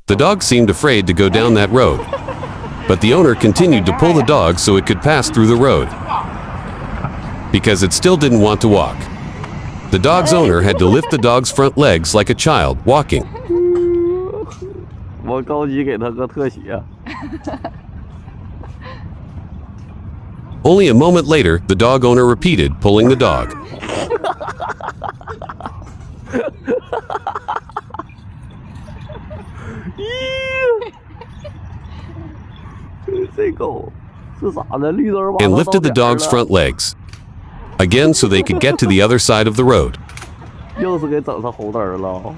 The dog seemed afraid to go down that road, but the owner continued to pull the dog so it could pass through the road, because it still didn't want to walk. The dog's owner had to lift the dog's front legs like a child walking. 我高级给他个特写。 Only a moment later, the dog owner repeated pulling the dog. 这狗是啥呢？绿豆儿 And lifted the dog's front legs, again so they could get to the other side of the road. 又是给整上红灯儿了。